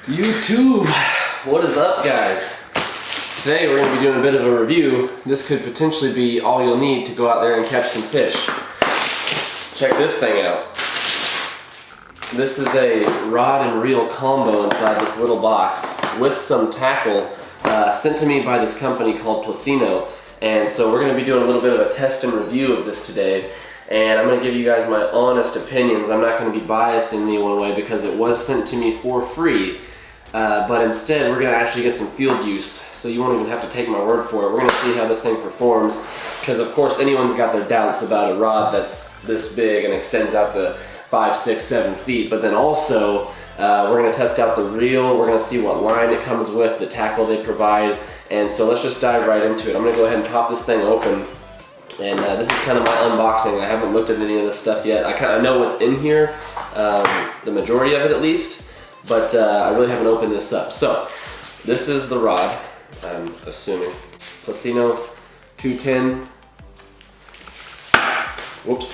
YouTube, what is up, guys? Today we're going to be doing a bit of a review. This could potentially be all you'll need to go out there and catch some fish. Check this thing out. This is a rod and reel combo inside this little box with some tackle sent to me by this company called Placino. And so we're going to be doing a little bit of a test and review of this today. And I'm going to give you guys my honest opinions. I'm not going to be biased in any one way because it was sent to me for free. But instead, we're going to actually get some field use, so you won't even have to take my word for it. We're going to see how this thing performs, because of course anyone's got their doubts about a rod that's this big and extends out to 5, 6, 7 feet. But then also, we're going to test out the reel, we're going to see what line it comes with, the tackle they provide, and so let's just dive right into it. I'm going to go ahead and pop this thing open, and this is kind of my unboxing. I haven't looked at any of this stuff yet. I know what's in here, the majority of it at least. But I really haven't opened this up. So, this is the rod, I'm assuming. Placino 210. Whoops.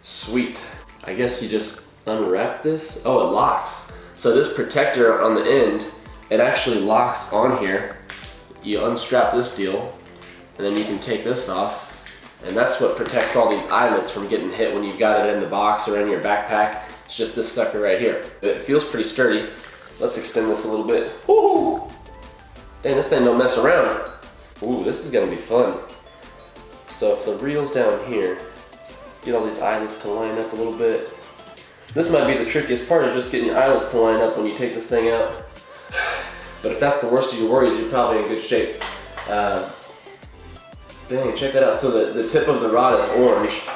Sweet. I guess you just unwrap this. Oh, it locks. So this protector on the end, it actually locks on here. You unstrap this deal, and then you can take this off. And that's what protects all these eyelets from getting hit when you've got it in the box or in your backpack. It's just this sucker right here. It feels pretty sturdy. Let's extend this a little bit. Woo! Dang, this thing don't mess around. Ooh, this is gonna be fun. So if the reel's down here, get all these eyelets to line up a little bit. This might be the trickiest part, is just getting your eyelets to line up when you take this thing out. But if that's the worst of your worries, you're probably in good shape. Dang, check that out. So the tip of the rod is orange,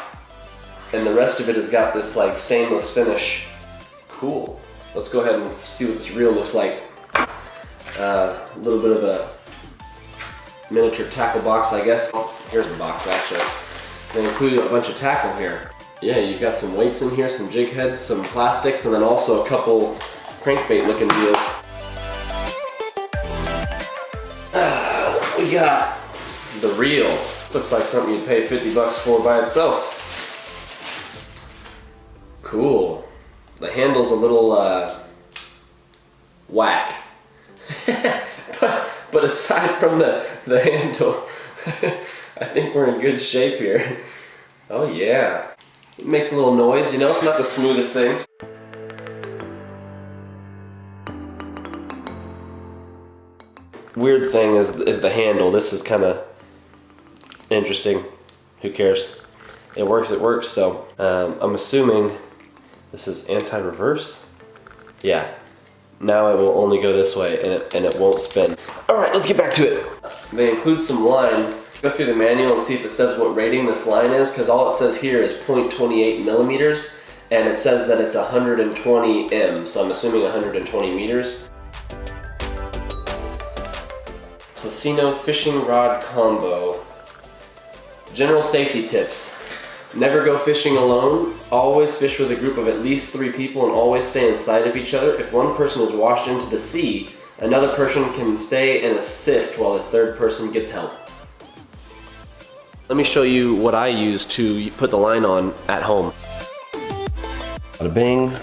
and the rest of it has got this like stainless finish. Cool. Let's go ahead and see what this reel looks like. A little bit of a miniature tackle box, I guess. Oh, here's the box actually. They include a bunch of tackle here. Yeah, you've got some weights in here, some jig heads, some plastics, and then also a couple crankbait looking deals. We got the reel. This looks like something you'd pay 50 bucks for by itself. Cool. The handle's a little whack. but aside from the handle, I think we're in good shape here. Oh yeah. It makes a little noise, you know, it's not the smoothest thing. Weird thing is the handle. This is kind of interesting. Who cares? It works, so I'm assuming this is anti-reverse. Yeah. Now it will only go this way and it won't spin. Alright, let's get back to it. They include some line. Go through the manual and see if it says what rating this line is, because all it says here is 0.28 millimeters, and it says that it's 120 M, so I'm assuming 120 meters. Placino fishing rod combo. General safety tips. Never go fishing alone. Always fish with a group of at least 3 people and always stay in sight of each other. If one person is washed into the sea, another person can stay and assist while the third person gets help. Let me show you what I use to put the line on at home. Bada bing.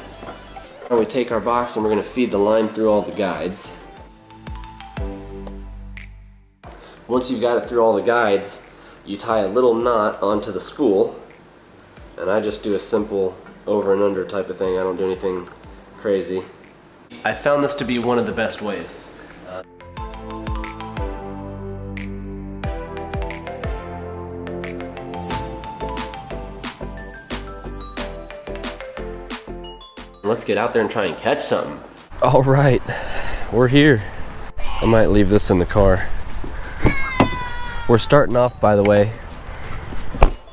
Now we take our box and we're going to feed the line through all the guides. Once you've got it through all the guides, you tie a little knot onto the spool. And I just do a simple over and under type of thing. I don't do anything crazy. I found this to be one of the best ways. Let's get out there and try and catch something. All right, we're here. I might leave this in the car. We're starting off, by the way,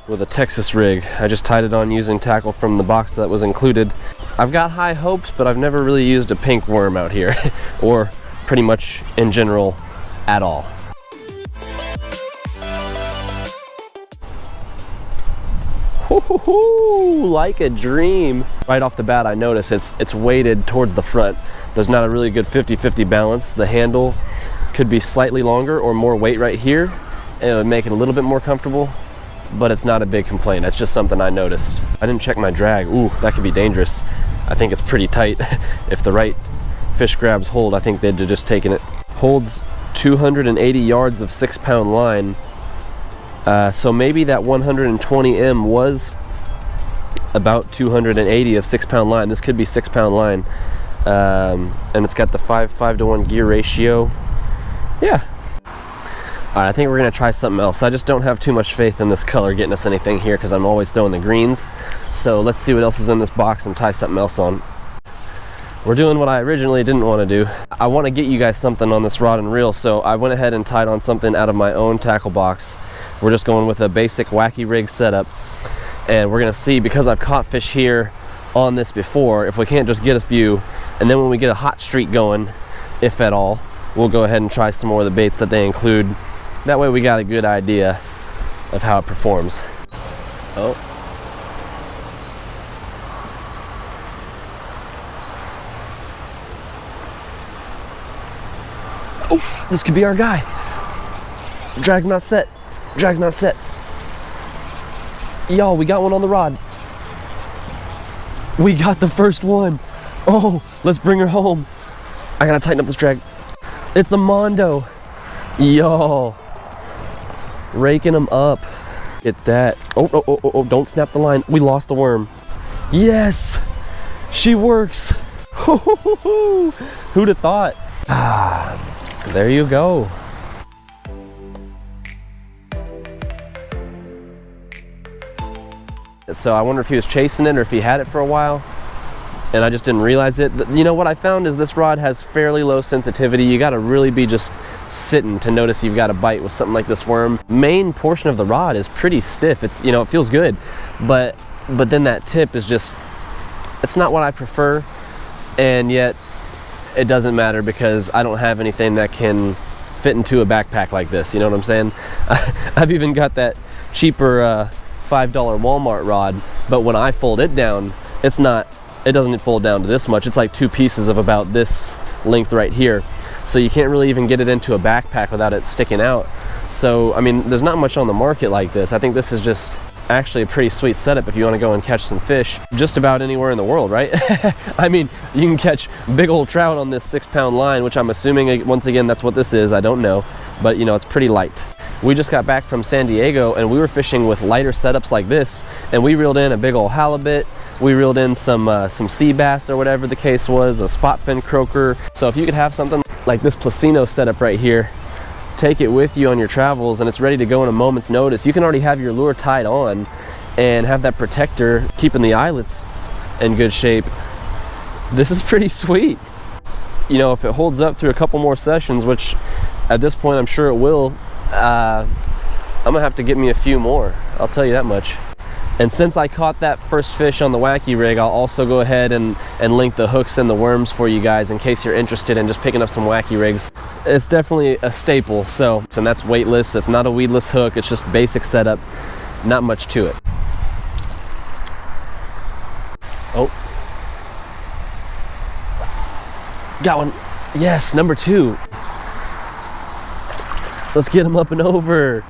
with a Texas rig. I just tied it on using tackle from the box that was included. I've got high hopes, but I've never really used a pink worm out here, or pretty much in general at all. Woo-hoo-hoo, like a dream. Right off the bat, I notice it's weighted towards the front. There's not a really good 50-50 balance. The handle could be slightly longer or more weight right here, and it would make it a little bit more comfortable, but it's not a big complaint. That's just something I noticed. I didn't check my drag. Ooh, that could be dangerous. I think it's pretty tight. If the right fish grabs hold, I think they'd have just taken it. Holds 280 yards of 6-pound line. So maybe that 120M was about 280 of 6-pound line. This could be 6-pound line. And it's got the 5:1 gear ratio. Yeah. Alright, I think we're gonna try something else. I just don't have too much faith in this color getting us anything here because I'm always throwing the greens. So let's see what else is in this box and tie something else on. We're doing what I originally didn't want to do. I want to get you guys something on this rod and reel, so I went ahead and tied on something out of my own tackle box. We're just going with a basic wacky rig setup, and we're gonna see, because I've caught fish here on this before, if we can't just get a few, and then when we get a hot streak going, if at all, we'll go ahead and try some more of the baits that they include. That way we got a good idea of how it performs. Oh. Oh, this could be our guy. Drag's not set. Drag's not set. Y'all, we got one on the rod. We got the first one. Oh, let's bring her home. I gotta tighten up this drag. It's a Mondo. Y'all. Raking them up. Get that. Oh, don't snap the line. We lost the worm. Yes, she works. Who'd have thought? Ah, there you go. So I wonder if he was chasing it or if he had it for a while and I just didn't realize it. You know what I found is this rod has fairly low sensitivity. You got to really be just sitting to notice you've got a bite with something like this worm. Main portion of the rod is pretty stiff. It's, you know, it feels good, but then that tip is just, it's not what I prefer, and yet it doesn't matter because I don't have anything that can fit into a backpack like this. You know what I'm saying? I've even got that cheaper $5 Walmart rod, but when I fold it down, it doesn't fold down to this much. It's like two pieces of about this length right here. So you can't really even get it into a backpack without it sticking out. So, I mean, there's not much on the market like this. I think this is just actually a pretty sweet setup if you want to go and catch some fish just about anywhere in the world, right? I mean, you can catch big old trout on this 6-pound line, which I'm assuming, once again, that's what this is. I don't know, but you know, it's pretty light. We just got back from San Diego and we were fishing with lighter setups like this, and we reeled in a big old halibut. We reeled in some sea bass or whatever the case was, a spot fin croaker. So if you could have something like this Placino setup right here, take it with you on your travels and it's ready to go in a moment's notice. You can already have your lure tied on and have that protector keeping the eyelets in good shape. This is pretty sweet. You know, if it holds up through a couple more sessions, which at this point I'm sure it will, I'm gonna have to get me a few more, I'll tell you that much. And since I caught that first fish on the wacky rig, I'll also go ahead and link the hooks and the worms for you guys in case you're interested in just picking up some wacky rigs. It's definitely a staple, and that's weightless, it's not a weedless hook, it's just basic setup, not much to it. Oh. Got one. Yes, number 2. Let's get him up and over.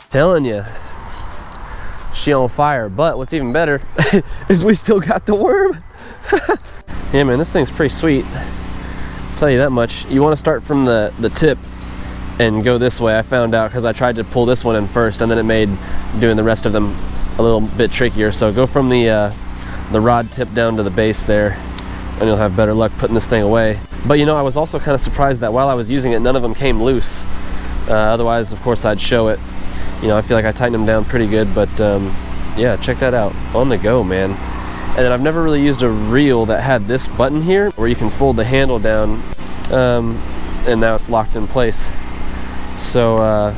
Telling you, she on fire. But what's even better is we still got the worm. Yeah, man, this thing's pretty sweet. I'll tell you that much. You want to start from the tip and go this way. I found out because I tried to pull this one in first, and then it made doing the rest of them a little bit trickier. So go from the rod tip down to the base there, and you'll have better luck putting this thing away. But you know, I was also kind of surprised that while I was using it, none of them came loose. Otherwise, of course, I'd show it. You know, I feel like I tightened them down pretty good, but yeah, check that out. On the go, man. And then I've never really used a reel that had this button here where you can fold the handle down, and now it's locked in place. So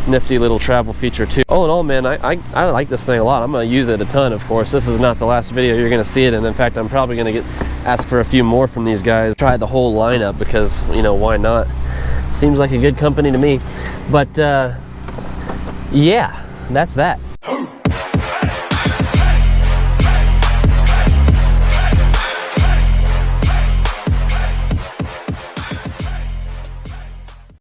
nifty little travel feature too. All in all, man, I like this thing a lot. I'm gonna use it a ton, of course. This is not the last video you're gonna see it, and in fact, I'm probably gonna ask for a few more from these guys. Try the whole lineup because, you know, why not? Seems like a good company to me. But yeah, that's that.